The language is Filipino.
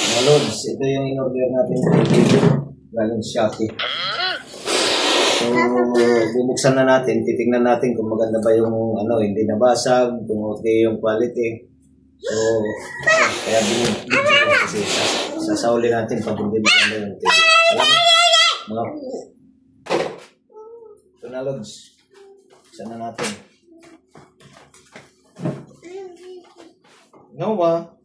Mga Lods, ito yung in-order natin galing Shopee. So, bubuksan na natin, titingnan natin kung maganda ba yung hindi nabasag, kung okay yung quality. So, kaya binibigyan ko kasi sasauli natin pag hindi maganda yung TV. Salamat mga. Ito na Lods, buksan na natin. Noah.